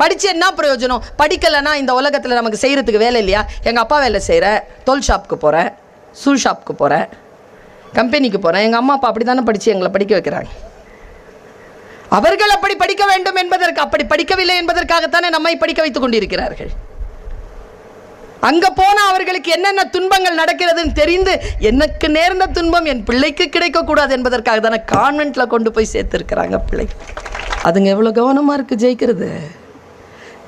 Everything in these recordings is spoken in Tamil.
படித்து என்ன பிரயோஜனம்? படிக்கலைன்னா இந்த உலகத்தில் நமக்கு செய்கிறதுக்கு வேலை இல்லையா? எங்கள் அப்பா வேலை செய்கிற, தோல் ஷாப்புக்கு போகிறேன், ஷூ ஷாப்புக்கு போகிறேன், கம்பெனிக்கு போகிறேன். எங்கள் அம்மா அப்பா அப்படி தானே படித்து எங்களை படிக்க வைக்கிறாங்க. அவர்கள் அப்படி படிக்க வேண்டும் என்பதற்கு, அப்படி படிக்கவில்லை என்பதற்காகத்தானே நம்மை படிக்க வைத்துக் கொண்டிருக்கிறார்கள். அங்கே போனால் அவர்களுக்கு என்னென்ன துன்பங்கள் நடக்கிறதுன்னு தெரிந்து எனக்கு நேர்ந்த துன்பம் என் பிள்ளைக்கு கிடைக்கக்கூடாது என்பதற்காக தானே கான்வென்ட்டில் கொண்டு போய் சேர்த்துருக்கிறாங்க பிள்ளை. அதுங்க எவ்வளோ கவனமாக இருக்குது ஜெயிக்கிறது.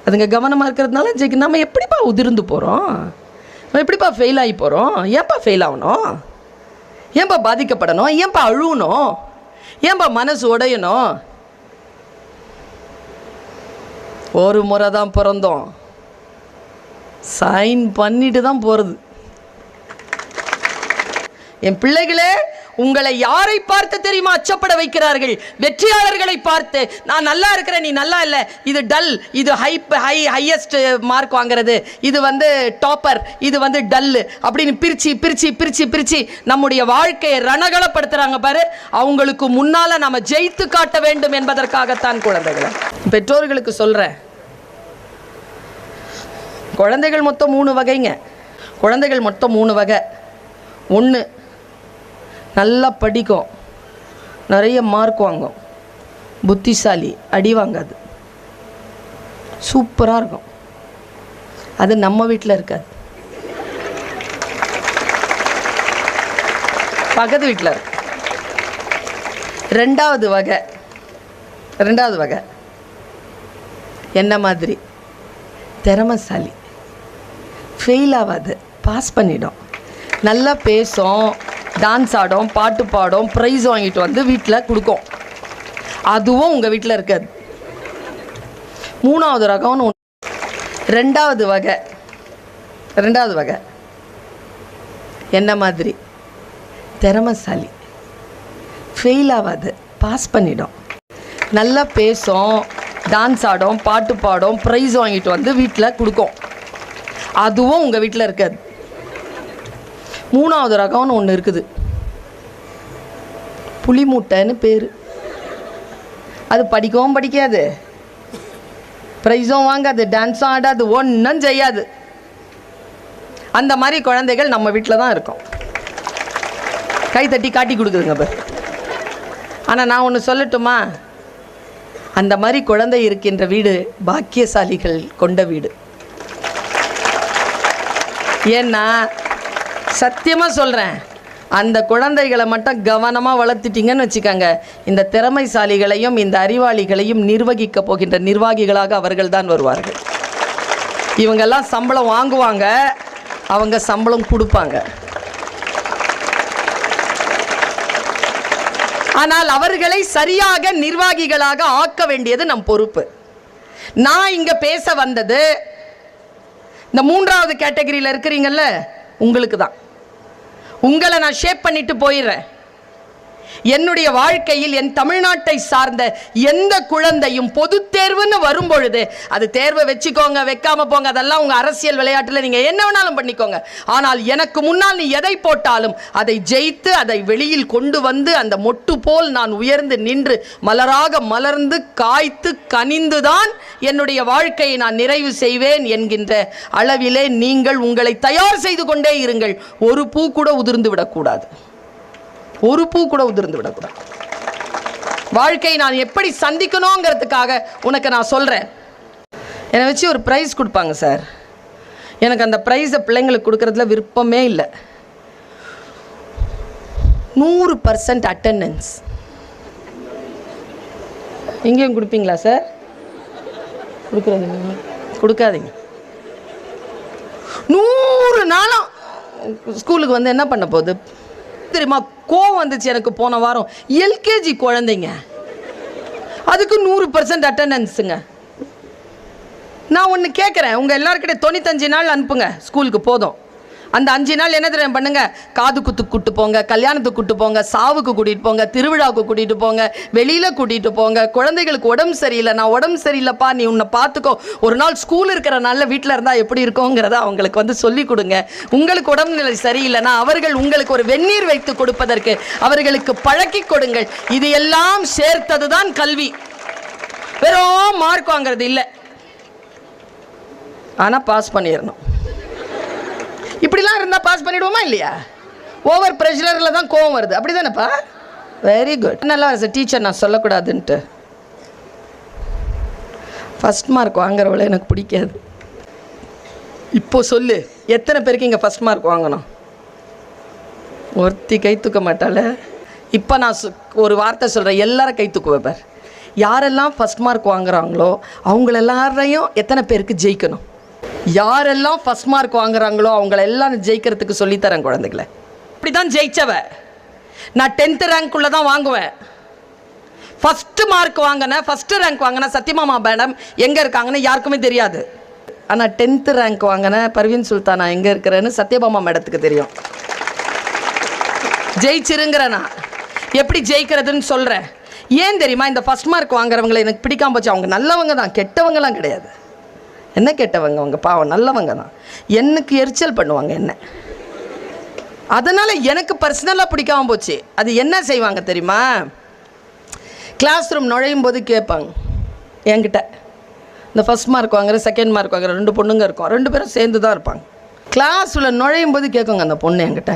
அதுங்க கவனமாக இருக்கிறதுனால ஜெயிக்க. நம்ம எப்படிப்பா உதிர்ந்து போகிறோம்? நம்ம எப்படிப்பா ஃபெயில் ஆகி போகிறோம்? ஏன்ப்பா ஃபெயில் ஆகணும்? ஏன்பா பாதிக்கப்படணும்? ஏன்பா அழுவணும்? ஏன்பா மனசு உடையணும்? ஒரு முறை தான் பிறந்தோம், சைன் பண்ணிட்டு தான் போகிறது. என் பிள்ளைகளே, உங்களை யாரை பார்த்து தெரியுமா அச்சப்பட வைக்கிறார்கள்? வெற்றியாளர்களை பார்த்து. நான் நல்லா இருக்கிறேன், நீ நல்லா இல்லை, இது டல், இது ஹையஸ்ட் மார்க் வாங்கிறது, இது டாப்பர், இது டல்லு அப்படின்னு பிரித்து பிரித்து பிரித்து பிரித்து நம்முடைய வாழ்க்கையை ரணகலப்படுத்துகிறாங்க பாரு. அவங்களுக்கு முன்னால் நம்ம ஜெயித்து காட்ட வேண்டும் என்பதற்காகத்தான் குழந்தைகளை. பெற்றோர்களுக்கு சொல்கிறேன், குழந்தைகள் மொத்தம் 3 வகைங்க. குழந்தைகள் மொத்தம் 3 வகை. 1, நல்லா படிக்கும், நிறைய மார்க் வாங்கும், புத்திசாலி, அடி வாங்காது, சூப்பராக இருக்கும். அது நம்ம வீட்டில் இருக்காது, பக்கத்து வீட்டில் இருக்கு. ரெண்டாவது வகை என்ன மாதிரி திறமைசாலி, ஃபெயில் ஆகாது, பாஸ் பண்ணிடும், நல்லா பேசும், டான்ஸ் ஆடும், பாட்டு பாடும், ப்ரைஸ் வாங்கிட்டு வந்து வீட்டில் கொடுக்கும். அதுவும் உங்கள் வீட்டில் இருக்காது. 3வது ரகம்னு ஒன்று. ரெண்டாவது வகை என்ன மாதிரி திறமைசாலி, ஃபெயில் ஆகாது, பாஸ் பண்ணிடும், நல்லா பேசும், டான்ஸ் ஆடும், பாட்டு பாடும், ப்ரைஸ் வாங்கிட்டு வந்து வீட்டில் கொடுக்கும். அதுவும் உங்கள் வீட்டில் இருக்காது. 3வது ரகம்னு ஒன்று இருக்குது, புலி மூட்டைன்னு பேர். அது படிக்கவும் படிக்காது, ப்ரைஸும் வாங்காது, டான்ஸும் ஆடாது, ஒன்றும் செய்யாது. அந்த மாதிரி குழந்தைகள் நம்ம வீட்டில் தான் இருக்கும். கை தட்டி காட்டி கொடுக்குதுங்க பேர். ஆனால் நான் ஒன்று சொல்லட்டுமா? அந்த மாதிரி குழந்தை இருக்கின்ற வீடு பாக்கியசாலிகள் கொண்ட வீடு. ஏன்னா சத்தியமாக சொல்கிறேன், அந்த குழந்தைகளை மட்டும் கவனமாக வளர்த்துட்டிங்கன்னு வச்சுக்கோங்க, இந்த திறமைசாலிகளையும் இந்த அறிவாளிகளையும் நிர்வகிக்க போகின்ற நிர்வாகிகளாக அவர்கள் தான் வருவார்கள். இவங்கெல்லாம் சம்பளம் வாங்குவாங்க, அவங்க சம்பளம் கொடுப்பாங்க. ஆனால் அவர்களை சரியாக நிர்வாகிகளாக ஆக்க வேண்டியது நம் பொறுப்பு. நான் இங்கே பேச வந்தது இந்த 3வது கேட்டகரியில் இருக்கிறீங்கல்ல, உங்களுக்கு தான். உங்களை நான் ஷேப் பண்ணிட்டு போயிடுறேன். என்னுடைய வாழ்க்கையில் என் தமிழ்நாட்டை சார்ந்த எந்த குழந்தையும் பொது தேர்வுன்னு வரும்பொழுது, அது தேர்வை வச்சுக்கோங்க, வைக்காம போங்க, அதெல்லாம் உங்கள் அரசியல் விளையாட்டில் நீங்கள் என்ன வேணாலும் பண்ணிக்கோங்க. ஆனால் எனக்கு முன்னால் நீ எதை போட்டாலும் அதை ஜெயித்து அதை வெளியில் கொண்டு வந்து அந்த மொட்டு போல் நான் உயர்ந்து நின்று மலராக மலர்ந்து காய்த்து கனிந்துதான் என்னுடைய வாழ்க்கையை நான் நிறைவு செய்வேன் என்கின்ற அளவிலே நீங்கள் உங்களை தயார் செய்து கொண்டே இருங்கள். ஒரு பூ கூட உதிர்ந்து விடக்கூடாது. வாழ்க்கையை நான் எப்படி சந்திக்கணுங்கிறதுக்காக உனக்கு நான் சொல்கிறேன். என்னை வச்சு ஒரு ப்ரைஸ் கொடுப்பாங்க சார். எனக்கு அந்த ப்ரைஸை பிள்ளைங்களுக்கு கொடுக்கறதுல விருப்பமே இல்லை. 100% அட்டெண்டன்ஸ். எங்கேயும் கொடுப்பீங்களா சார்? கொடுக்காதீங்க. 100 நாளும் ஸ்கூலுக்கு என்ன பண்ண போகுது தெரியுமா? கோவம் வந்துச்சு எனக்கு போன வாரம். எல்கேஜி குழந்தைங்க, அதுக்கு 100% அட்டெண்டன்ஸுங்க. நான் ஒன்று கேட்குறேன், உங்கள் எல்லாருக்கிட்ட 95 நாள் அனுப்புங்க ஸ்கூலுக்கு, போதும். அந்த 5 நாள் என்ன தெரியும் பண்ணுங்க? காது குத்துக்கு கூட்டு போங்க, கல்யாணத்துக்கு கூட்டு போங்க, சாவுக்கு கூட்டிகிட்டு போங்க, திருவிழாவுக்கு கூட்டிகிட்டு போங்க, வெளியில் கூட்டிகிட்டு போங்க. குழந்தைகளுக்கு உடம்பு சரியில்லை, நான் உடம்பு சரியில்லைப்பா, நீ உன்னை பார்த்துக்கோ. ஒரு நாள் ஸ்கூல் இருக்கிற நாளில் வீட்டில் இருந்தால் எப்படி இருக்கோங்கிறத அவங்களுக்கு சொல்லிக் கொடுங்க. உங்களுக்கு உடம்புநிலை சரியில்லைன்னா அவர்கள் உங்களுக்கு ஒரு வெந்நீர் வைத்து கொடுப்பதற்கு அவர்களுக்கு பழக்கி கொடுங்கள். இது எல்லாம் சேர்த்தது தான் கல்வி. வெறும் மார்க் வாங்கிறது இல்லை. ஆனால் பாஸ் பண்ணிடணும். இப்படிலாம் இருந்தால் பாஸ் பண்ணிவிடுவோமா இல்லையா? ஓவர் ப்ரெஷரில் தான் கோவம் வருது, அப்படி தானேப்பா? Very good. நல்லா சார் டீச்சர் நான் சொல்லக்கூடாதுன்ட்டு. ஃபஸ்ட் மார்க் வாங்குறவளை எனக்கு பிடிக்காது. இப்போ சொல்லு, எத்தனை பேருக்கு இங்கே ஃபஸ்ட் மார்க் வாங்கணும்? ஒருத்தி கை தூக்க மாட்டாள. இப்போ நான் ஒரு வார்த்தை சொல்கிறேன், எல்லாரும் கை தூக்க வைப்பார். யாரெல்லாம் ஃபஸ்ட் மார்க் வாங்குறாங்களோ அவங்கள எல்லாரையும் எத்தனை பேருக்கு ஜெயிக்கணும்? யாரெல்லாம் ஃபஸ்ட் மார்க் வாங்குறாங்களோ அவங்கள எல்லாம் ஜெயிக்கிறதுக்கு சொல்லித்தரேன் குழந்தைகளை. இப்படி தான் ஜெயிச்சவ. நான் 10th ரேங்க்குள்ளே தான் வாங்குவேன். ஃபஸ்ட்டு மார்க் வாங்கினேன், ஃபஸ்ட்டு ரேங்க் வாங்கினேன். சத்யமாமா மேடம் எங்கே இருக்காங்கன்னு யாருக்குமே தெரியாது. ஆனால் 10th ரேங்க் வாங்கினேன் பர்வீன் சுல்தானா எங்கே இருக்கிறேன்னு சத்யபாமா மேடத்துக்கு தெரியும். ஜெயிச்சிருங்கிறேன். நான் எப்படி ஜெயிக்கிறதுன்னு சொல்கிறேன். ஏன் தெரியுமா? இந்த ஃபஸ்ட் மார்க் வாங்குறவங்களை எனக்கு பிடிக்காம போச்சு. அவங்க நல்லவங்க தான், கெட்டவங்கலாம் கிடையாது. என்ன கெட்டவங்க? அவங்க பாவம் நல்லவங்க தான். எனக்கு எரிச்சல் பண்ணுவாங்க என்ன. அதனால் எனக்கு பர்சனலாக பிடிக்காம போச்சு. அது என்ன செய்வாங்க தெரியுமா? கிளாஸ் ரூம் நுழையும் போது கேட்பாங்க என்கிட்ட. இந்த ஃபஸ்ட் மார்க் வாங்குற, செகண்ட் மார்க் வாங்குற 2 பொண்ணுங்க இருக்கும், 2 பேரும் சேர்ந்து தான் இருப்பாங்க. கிளாஸில் நுழையும் போது கேட்குங்க அந்த பொண்ணு என்கிட்ட,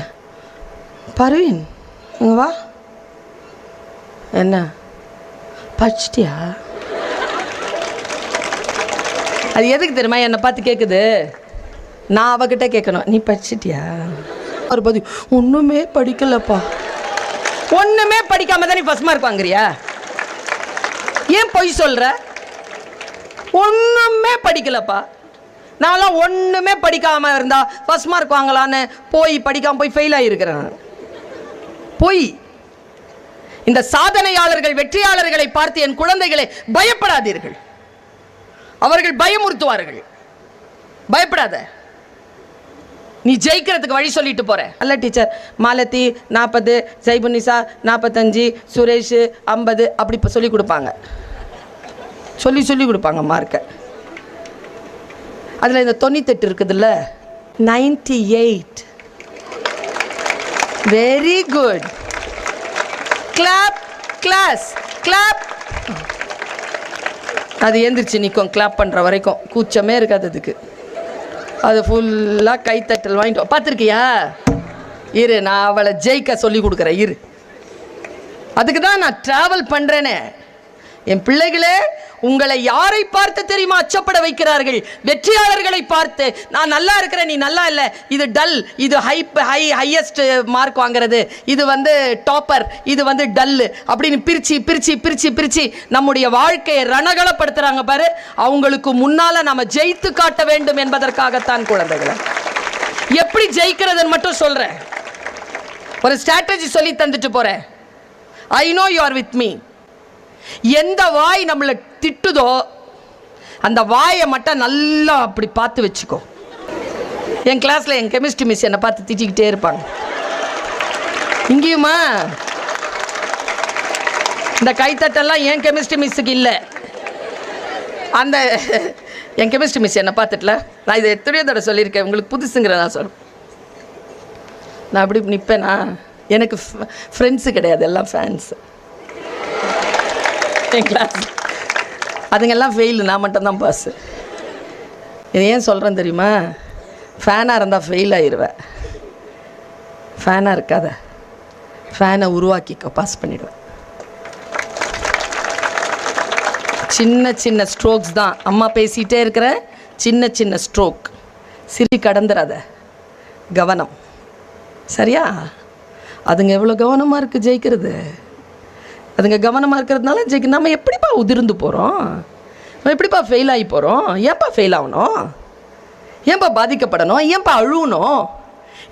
பர்வீன் இங்கே வா, என்ன படிச்சிட்டியா? அது எதுக்கு தெரியுமா? என்னை பார்த்து கேட்குது. நான் அவகிட்ட கேட்கணும், நீ படிச்சிட்டியா? ஒரு பதி ஒன்றுமே படிக்கலப்பா. ஒன்றுமே படிக்காம தான் நீ ஃபஸ்ட் மார்க் வாங்குறியா? ஏன் பொய் சொல்கிற? ஒன்றுமே படிக்கலப்பா. நான்லாம் ஒன்றுமே படிக்காமல் இருந்தா ஃபஸ்ட் மார்க் வாங்கலான்னு போய் படிக்காமல் போய் ஃபெயில் ஆகியிருக்கிறேன். போய் இந்த சாதனையாளர்கள் வெற்றியாளர்களை பார்த்து என் குழந்தைகளை பயப்படாதீர்கள். அவர்கள் பயமுறுத்துவார்கள். பயப்படாத, நீ ஜெயிக்கிறதுக்கு வழி சொல்லிட்டு போற. அல்ல டீச்சர், மாலதி 40, ஜெய்புனிசா 45, சுரேஷ் 50 அப்படி இப்போ சொல்லி கொடுப்பாங்க. சொல்லி கொடுப்பாங்க மார்க்கை. அதில் இந்த 98 இருக்குதுல்ல, 98. Very good. Clap class clap. அது எந்திரிச்சு நிற்கும் கிளாப் பண்ணுற வரைக்கும். கூச்சமே இருக்காது அதுக்கு. அது ஃபுல்லாக கைத்தட்டல் வாங்கிட்டு பார்த்துருக்கியா? இரு, நான் அவளை ஜெயிக்க சொல்லி கொடுக்குறேன். இரு, அதுக்கு தான் நான் ட்ராவல் பண்ணுறேனே. என் பிள்ளைகளே, உங்களை யாரை பார்த்து தெரியுமா அச்சப்பட வைக்கிறார்கள்? வெற்றியாளர்களை பார்த்து. நான் நல்லா இருக்கிறேன், நீ நல்லா இல்லை, இது டல், இது ஹையஸ்ட் மார்க் வாங்குறது, இது வந்து டாப்பர், இது வந்து டல்லு அப்படின்னு பிரித்து பிரித்து பிரித்து பிரித்து நம்முடைய வாழ்க்கையை ரணகலப்படுத்துகிறாங்க பாரு. அவங்களுக்கு முன்னால் நம்ம ஜெயித்து காட்ட வேண்டும் என்பதற்காகத்தான் குழந்தைகளை. எப்படி ஜெயிக்கிறதுன்னு மட்டும் சொல்கிறேன். ஒரு ஸ்ட்ராட்டஜி சொல்லி தந்துட்டு போகிறேன். I know you are with me. எந்த வாய் நம்மளை திட்டுதோ அந்த வாயை மட்டும் நல்லா அப்படி பார்த்து வச்சுக்கோ. என் கிளாஸில் என் கெமிஸ்ட்ரி மிஸ் என்னை பார்த்து திட்டிக்கிட்டே இருப்பாங்க. இங்கேயுமா இந்த கைத்தட்டெல்லாம் என் கெமிஸ்ட்ரி மிஸ்ஸுக்கு இல்லை. அந்த என் கெமிஸ்ட்ரி மிஸ் என்னை பார்த்துட்டுல, நான் இதை எத்தனையோ தடவை சொல்லியிருக்கேன், உங்களுக்கு புதுசுங்கிற நான் சொல்கிறேன். நான் அப்படி நிற்பேனா? எனக்கு ஃப்ரெண்ட்ஸு கிடையாது, எல்லாம் ஃபேன்ஸு. என் கிளாஸ் அதுங்கெல்லாம் ஃபெயிலு, நான் மட்டும்தான் பாஸு. இது ஏன் சொல்கிறேன் தெரியுமா? ஃபேனாக இருந்தால் ஃபெயில் ஆயிடுவேன். ஃபேனாக இருக்காத, ஃபேனை உருவாக்கிக்கோ, பாஸ் பண்ணிடுவேன். சின்ன சின்ன ஸ்ட்ரோக்ஸ் தான். அம்மா பேசிகிட்டே இருக்கிற சின்ன சின்ன ஸ்ட்ரோக். சிரி கடந்துடாத, கவனம். சரியா? அதுங்க எவ்வளோ கவனமாக இருக்குது ஜெயிக்கிறது. அதுங்க கவனமாக இருக்கிறதுனால ஜெயிக்க. நம்ம எப்படிப்பா உதிர்ந்து போகிறோம்? நம்ம எப்படிப்பா ஃபெயில் ஆகி போகிறோம்? ஏன்ப்பா ஃபெயில் ஆகணும்? ஏன்ப்பா பாதிக்கப்படணும்? ஏன்ப்பா அழுவணும்?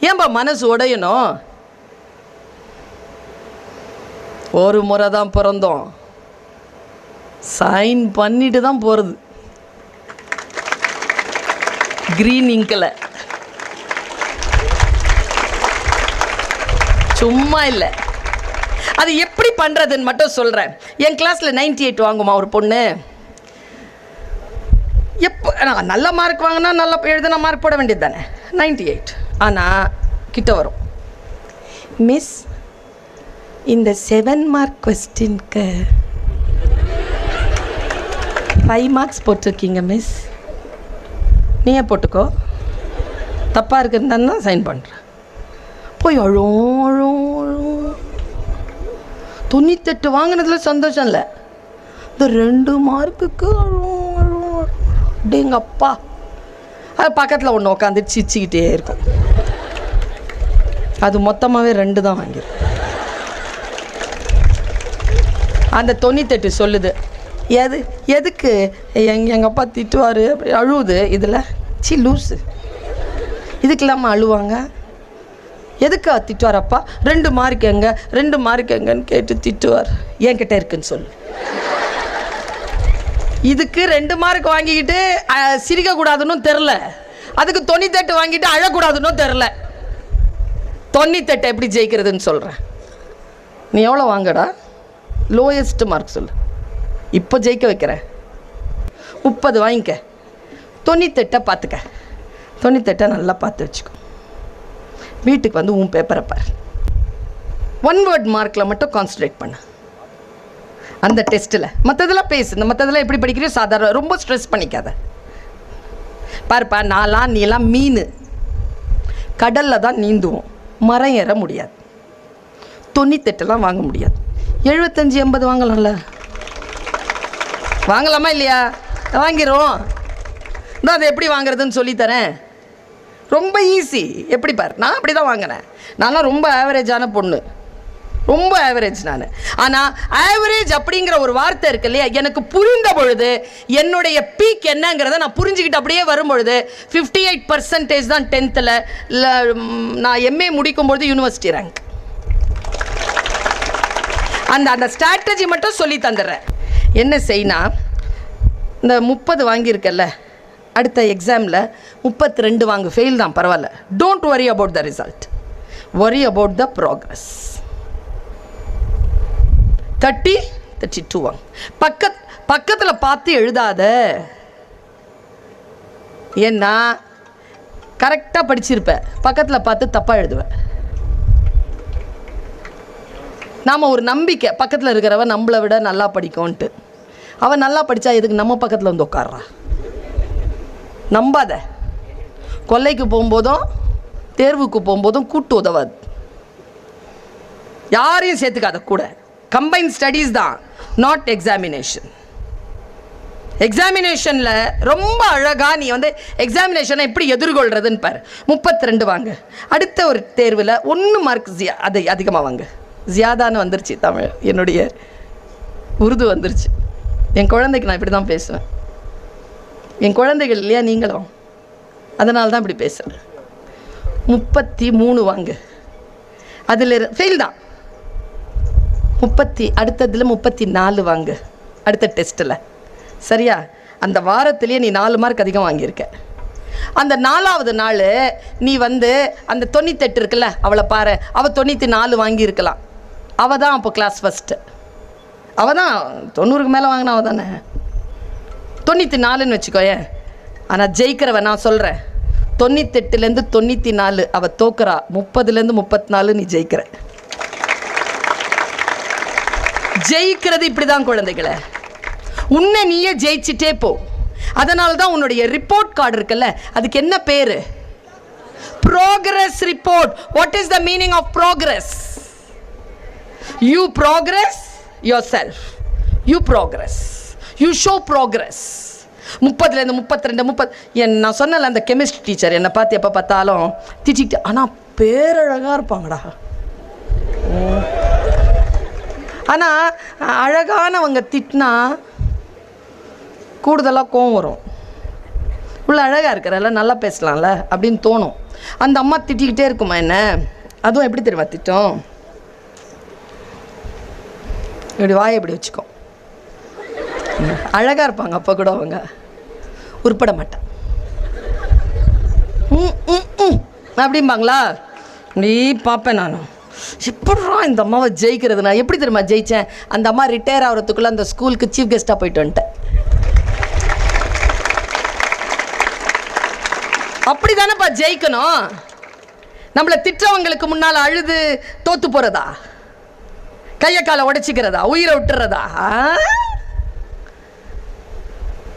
ஏன்ப்பா மனசு உடையணும்? ஒரு முறை தான் பிறந்தோம், சைன் பண்ணிட்டு தான் போகிறது. கிரீன் இங்கில் சும்மா இல்லை. அது எப்படி பண்ணுறதுன்னு மட்டும் சொல்கிறேன். என் கிளாஸில் 98 வாங்குமா ஒரு பொண்ணு. எப்போ நல்ல மார்க் வாங்கினா நல்லா எழுதுனா மார்க் போட வேண்டியது தானே. 98. ஆனால் கிட்ட வரும், மிஸ் இந்த 7 மார்க் கொஸ்டின்க்கு 5 மார்க்ஸ் போட்டிருக்கீங்க மிஸ். நீயே போட்டுக்கோ, தப்பாக இருக்குன்னு சைன் பண்ணுறேன். போய் அழும் அழும் அழும். 98 வாங்கினதுல சந்தோஷம் இல்லை, இந்த 2 மார்க்குக்கு அழும் அழும். அப்படிங்க அப்பா, அது பக்கத்தில் ஒன்று உட்காந்து சிரிச்சுக்கிட்டே இருக்கும். அது மொத்தமாகவே 2 தான் வாங்கிடும். அந்த 98 சொல்லுது, எதுக்கு எங்கள் அப்பா திட்டுவார் அப்படி அழுவுது. இதில் சி லூஸு, இதுக்கு இல்லாமல் அழுவாங்க. எதுக்கா திட்டுவார் அப்பா? 2 மார்க் எங்க, 2 மார்க் எங்கன்னு கேட்டு திட்டுவார். என்கிட்ட இருக்குன்னு சொல்லு. இதுக்கு 2 மார்க் வாங்கிக்கிட்டு சிரிக்கக்கூடாதுன்னு தெரில, அதுக்கு 98 வாங்கிட்டு அழக்கூடாதுன்னு தெரில. 98 எப்படி ஜெயிக்கிறதுன்னு சொல்கிறேன். நீ எவ்வளோ வாங்கடா? லோயஸ்ட் மார்க் சொல்லு, இப்போ ஜெயிக்க வைக்கிறேன். 30 வாங்கிக்க, 98 பார்த்துக்க. 98 நல்லா பார்த்து வச்சுக்கோ. வீட்டுக்கு வந்து உன் பேப்பரை பாரு. 1 வேர்ட் மார்க்கில் மட்டும் கான்சன்ட்ரேட் பண்ண அந்த டெஸ்ட்டில். மற்றதெல்லாம் பேசு, இந்த மற்றதெல்லாம் எப்படி படிக்கிறியோ சாதாரண, ரொம்ப ஸ்ட்ரெஸ் பண்ணிக்காத. பாருப்பா, நான்லாம் நீலாம் மீன் கடலில் தான் நீந்துவோம், மரம் ஏற முடியாது. 98 வாங்க முடியாது. 75 80 வாங்கலாம்ல? வாங்கலாமா இல்லையா? வாங்கிடுவோம். நான் அதை எப்படி வாங்குறதுன்னு சொல்லித்தரேன். ரொம்ப ஈஸி. எப்படி பாரு, நான் அப்படி தான் வாங்கினேன். நான்லாம் ரொம்ப ஆவரேஜான பொண்ணு, ரொம்ப ஆவரேஜ் நான். ஆனால் ஆவரேஜ் அப்படிங்கிற ஒரு வார்த்தை இருக்கு இல்லையா, எனக்கு புரிந்த பொழுது என்னுடைய பீக் என்னங்கிறத நான் புரிஞ்சுக்கிட்டு அப்படியே வரும்பொழுது 58% தான் 10th. நான் எம்ஏ முடிக்கும்பொழுது யூனிவர்சிட்டி ரேங்க். அந்த ஸ்ட்ராட்டஜி மட்டும் சொல்லி தந்துடுறேன். என்ன செய்யினா, இந்த 30 வாங்கியிருக்கல்ல, அடுத்த எக்ஸாமில் 32 வாங்கு, ஃபெயில் தான் பரவாயில்ல. Don't worry about the result, worry about the progress. 30 32 வாங்க. பக்கத்தில் பார்த்து எழுதாத. ஏன்னா கரெக்டாக படிச்சிருப்பேன், பக்கத்தில் பார்த்து தப்பாக எழுதுவேன். நாம் ஒரு நம்பிக்கை, பக்கத்தில் இருக்கிறவன் நம்மளை விட நல்லா படிக்கும்ன்ட்டு. அவன் நல்லா படித்தா எதுக்கு நம்ம பக்கத்தில் வந்து உட்கார்றா? நம்பாத. கொல்லைக்கு போகும்போதும் தேர்வுக்கு போகும்போதும் கூட்டு உதவாது. யாரையும் சேர்த்துக்காத கூட. கம்பைன் ஸ்டடீஸ் தான், நாட் எக்ஸாமினேஷன். எக்ஸாமினேஷனில் ரொம்ப அழகாக நீ வந்து எக்ஸாமினேஷனை எப்படி எதிர்கொள்கிறதுன்னு பாரு. 32 வாங்க. அடுத்த ஒரு தேர்வில் 1 மார்க் அதை அதிகமாக வாங்க. ஜியாதான்னு வந்துருச்சு தமிழ், என்னுடைய உருது வந்துருச்சு. என் குழந்தைக்கு நான் இப்படி தான் பேசுவேன். என் குழந்தைகள் இல்லையா நீங்களும், அதனால தான் இப்படி பேசுகிறேன். 33 வாங்க. அதில் ஃபெயில் தான். அடுத்ததில் 34 வாங்க அடுத்த டெஸ்ட்டில். சரியா? அந்த வாரத்திலேயே நீ 4 மார்க் அதிகம் வாங்கியிருக்க. அந்த 4வது நாள் நீ வந்து அந்த 98 இருக்குல்ல, அவளை பாரு, அவள் 94 வாங்கியிருக்கலாம். அவள் தான் அப்போ கிளாஸ் ஃபஸ்ட்டு. அவள் தான் 90க்கு மேலே வாங்கினா. அவள் தானே 94ன்னு வச்சுக்கோயேன். ஆனால் ஜெயிக்கிறவன் நான் சொல்கிறேன், 98லேருந்து 94 அவள் தோக்குறா. 30லேருந்து 34 நீ ஜெயிக்கிற. ஜெயிக்கிறது இப்படி தான் குழந்தைகளை. உன்னை நீயே ஜெயிச்சிட்டே போ. அதனால தான் உன்னுடைய ரிப்போர்ட் கார்டு இருக்குல்ல, அதுக்கு என்ன பேர்? Progress report. What is the meaning of progress? You progress yourself, you progress, you show progress. 30லேருந்து 32 30. நான் சொன்னல, அந்த கெமிஸ்ட்ரி டீச்சர் என்னை பார்த்து எப்போ பார்த்தாலும் திட்டிக்கிட்டு, ஆனால் பேரழகாக இருப்பாங்கடா. ஆனால் அழகானவங்க திட்டினா கூடுதலாக கோவம் வரும். உள்ள அழகாக இருக்கிறல்ல, நல்லா பேசலாம்ல அப்படின்னு தோணும். அந்த அம்மா திட்டிக்கிட்டே இருக்குமா என்ன? அதுவும் எப்படி தெரியுமா திட்டம்? இப்படி வாயை இப்படி வச்சுக்கோ. அழகாக இருப்பாங்க அப்போ கூட, அவங்க உருப்பட மாட்டான் அப்படிம்பாங்களா? நீ பார்ப்பேன் நானும், எப்படா இந்த அம்மாவை ஜெயிக்கிறது. நான் எப்படி தெரியுமா ஜெயித்தேன்? அந்த அம்மா ரிட்டையர் ஆகிறதுக்குள்ளே அந்த ஸ்கூலுக்கு சீஃப் கெஸ்ட்டாக போயிட்டு வந்துட்டேன். அப்படி தானேப்பா ஜெயிக்கணும். நம்மளை திட்டவங்களுக்கு முன்னால் அழுது தோத்து போகிறதா? கையை காலை உடைச்சிக்கிறதா? உயிரை விட்டுறதா?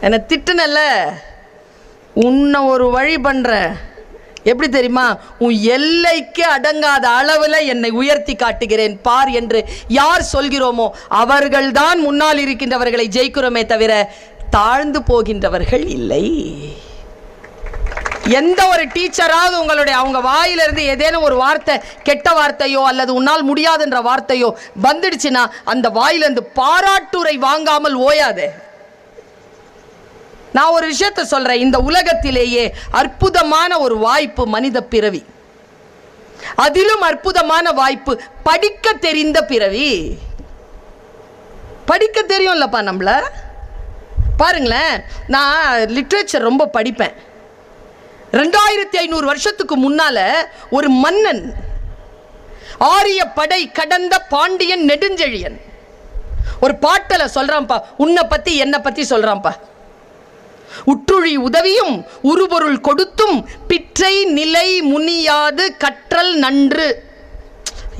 என்னை திட்டுனல்ல, உன்னை ஒரு வழி பண்ற. எப்படி தெரியுமா? உன் எல்லைக்கு அடங்காத அளவில் என்னை உயர்த்தி காட்டுகிறேன் பார் என்று யார் சொல்கிறோமோ அவர்கள்தான் முன்னால் இருக்கின்றவர்களை ஜெயிக்கிறோமே தவிர தாழ்ந்து போகின்றவர்கள் இல்லை. எந்த ஒரு டீச்சராவது உங்களுடைய அவங்க வாயிலிருந்து ஏதேனும் ஒரு வார்த்தை, கெட்ட வார்த்தையோ அல்லது உன்னால் முடியாதுன்ற வார்த்தையோ வந்துடுச்சுன்னா அந்த வாயிலிருந்து பாராட்டுரை வாங்காமல் ஓயாது. நான் ஒரு விஷயத்தை சொல்றேன், இந்த உலகத்திலேயே அற்புதமான ஒரு வாய்ப்பு மனித பிறவி. அதிலும் அற்புதமான வாய்ப்பு படிக்க தெரிந்த பிறவி. படிக்க தெரியும்லப்பா நம்மள. பாருங்களேன், நான் லிட்ரேச்சர் ரொம்ப படிப்பேன். 2500 வருஷத்துக்கு முன்னால ஒரு மன்னன், ஆரிய படை கடந்த பாண்டியன் நெடுஞ்செழியன், ஒரு பாட்டல சொல்றான்ப்பா, உன்னை பத்தி என்னை பத்தி சொல்றான்ப்பா. உற்றுழி உதவியும் உருபொருள் கொடுத்தும் பிற்றை நிலை முனியாது கற்றல் நன்று.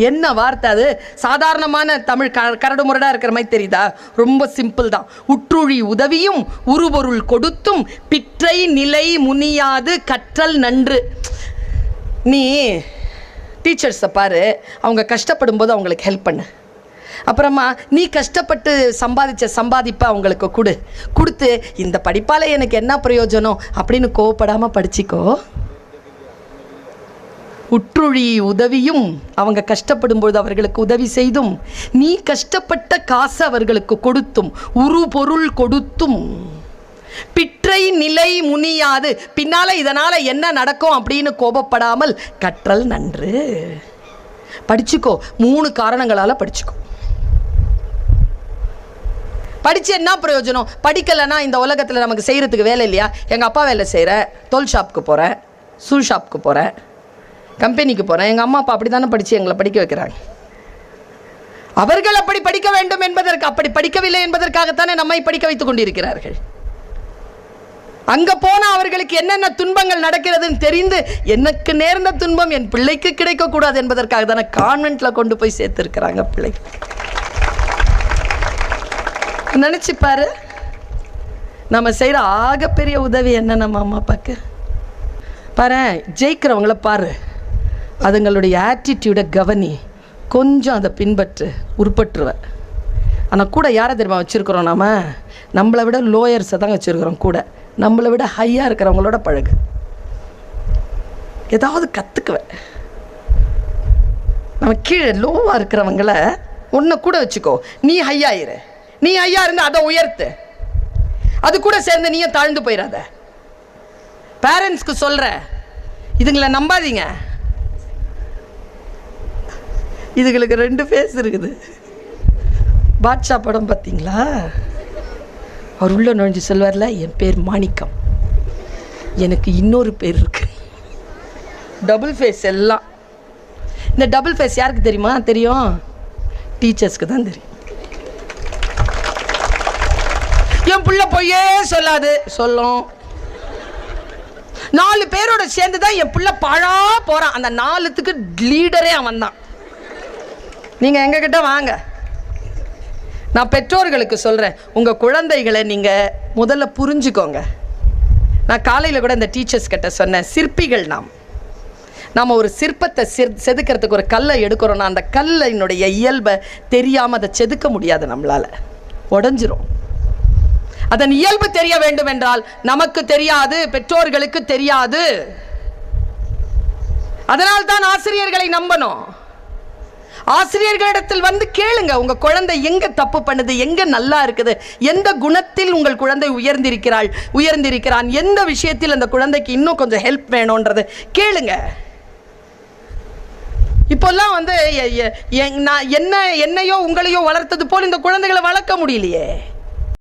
என்ன வார்த்தை அது? சாதாரணமான தமிழ் கரடு முரடா இருக்கிற மாதிரி தெரியுதா? ரொம்ப சிம்பிள் தான். உற்றுழி உதவியும் உருபொருள் கொடுத்தும் பிற்றை நிலை முனியாது கற்றல் நன்று. நீ டீச்சர்ஸை பாரு, அவங்க கஷ்டப்படும் போது அவங்களுக்கு ஹெல்ப் பண்ணு. அப்புறமா நீ கஷ்டப்பட்டு சம்பாதிச்ச சம்பாதிப்பை அவங்களுக்கு கொடுத்து இந்த படிப்பால் எனக்கு என்ன பிரயோஜனம் அப்படின்னு கோவப்படாமல் படிச்சிக்கோ. உற்றுழி உதவியும், அவங்க கஷ்டப்படும் பொழுது அவர்களுக்கு உதவி செய்தும், நீ கஷ்டப்பட்ட காசு அவர்களுக்கு கொடுத்தும், உரு பொருள் கொடுத்தும், பிற்றை நிலை முனியாது, பின்னால இதனால என்ன நடக்கும் அப்படின்னு கோபப்படாமல் கற்றல் நன்று. படிச்சுக்கோ. 3 காரணங்களால படிச்சுக்கோ. படிச்சு என்ன பிரயோஜனம்? படிக்கலைன்னா இந்த உலகத்தில் நமக்கு செய்யறதுக்கு வேலை இல்லையா? எங்கள் அப்பா வேலை செய்கிற, தோல் ஷாப்புக்கு போகிறேன், ஷூ ஷாப்புக்கு போகிறேன், கம்பெனிக்கு போகிறேன். எங்கள் அம்மா அப்பா அப்படி தானே படித்து எங்களை படிக்க வைக்கிறாங்க. அவர்கள் அப்படி படிக்க வேண்டும் என்பதற்கு, அப்படி படிக்கவில்லை என்பதற்காகத்தானே நம்மை படிக்க வைத்துக் கொண்டிருக்கிறார்கள். அங்கே போனால் அவர்களுக்கு என்னென்ன துன்பங்கள் நடக்கிறதுன்னு தெரிந்து எனக்கு நேர்ந்த துன்பம் என் பிள்ளைக்கு கிடைக்கக்கூடாது என்பதற்காக தானே கான்வென்ட்டில் கொண்டு போய் சேர்த்துருக்கிறாங்க பிள்ளை. நினச்சிப்பாரு, நம்ம செய்கிற ஆகப்பெரிய உதவி என்ன நம்ம அம்மா அப்பாக்கு. பாரு, ஜெயிக்கிறவங்கள பாரு, அதுங்களுடைய ஆட்டிடியூடை கவனி, கொஞ்சம் அதை பின்பற்று, உருப்பட்டுருவேன். ஆனால் கூட யாரை தெரியுமா வச்சுருக்குறோம்? நம்மளை விட லோயர்ஸை தான் வச்சுருக்குறோம். கூட நம்மளை விட ஹையாக இருக்கிறவங்களோட பழகு, ஏதாவது கற்றுக்குவேன். நம்ம கீழே லோவாக இருக்கிறவங்கள ஒன்றை கூட வச்சுக்கோ. நீ ஹையாயிரு, நீ ஐயா இருந்து அதை உயர்த்து. அது கூட சேர்ந்து நீயும் தாழ்ந்து போயிடாத. பேரண்ட்ஸ்க்கு சொல்ற, இதுங்களை நம்பாதீங்க. இதுகளுக்கு 2 ஃபேஸ் இருக்குது. பாட்ஷா படம் பார்த்தீங்களா? அவர் உள்ள நுழைஞ்சு சொல்வார்ல, என் பேர் மாணிக்கம், எனக்கு இன்னொரு பேர் இருக்கு. டபுள் ஃபேஸ் எல்லாம். இந்த டபுள் ஃபேஸ் யாருக்கு தெரியுமா? தெரியும், டீச்சர்ஸ்க்கு தான் தெரியும். என் பிள்ளை பொய்யே சொல்லாது, சொல்லும். 4 பேரோட சேர்ந்து தான் என் பிள்ளை பாழா போறான். அந்த 4த்துக்கு லீடரே அவன் தான். நீங்க எங்க கிட்ட வாங்க. நான் பெற்றோர்களுக்கு சொல்றேன், உங்க குழந்தைகளை நீங்க முதல்ல புரிஞ்சுக்கோங்க. நான் காலையில் கூட இந்த டீச்சர்ஸ் கிட்ட சொன்னேன், சிற்பிகள் நாம் ஒரு சிற்பத்தை செதுக்கிறதுக்கு ஒரு கல்லை எடுக்கிறோன்னா அந்த கல்லினுடைய இயல்பை தெரியாமல் அதை செதுக்க முடியாது, நம்மளால உடஞ்சிரும். அதன் இயல்பு தெரிய வேண்டும் என்றால் நமக்கு தெரியாது, பெற்றோர்களுக்கு தெரியாது. அதனால் தான் ஆசிரியர்களை நம்பணும். ஆசிரியர்களிடத்தில் வந்து கேளுங்க, உங்க குழந்தை எங்க தப்பு பண்ணுது, எங்க நல்லா இருக்குது, எந்த குணத்தில் உங்கள் குழந்தை உயர்ந்திருக்கிறான், எந்த விஷயத்தில் அந்த குழந்தைக்கு இன்னும் கொஞ்சம் ஹெல்ப் வேணும்ன்றது கேளுங்க. இப்போல்லாம் வந்து என்னையோ உங்களையோ வளர்த்தது போல் இந்த குழந்தைகளை வளர்க்க முடியலையே.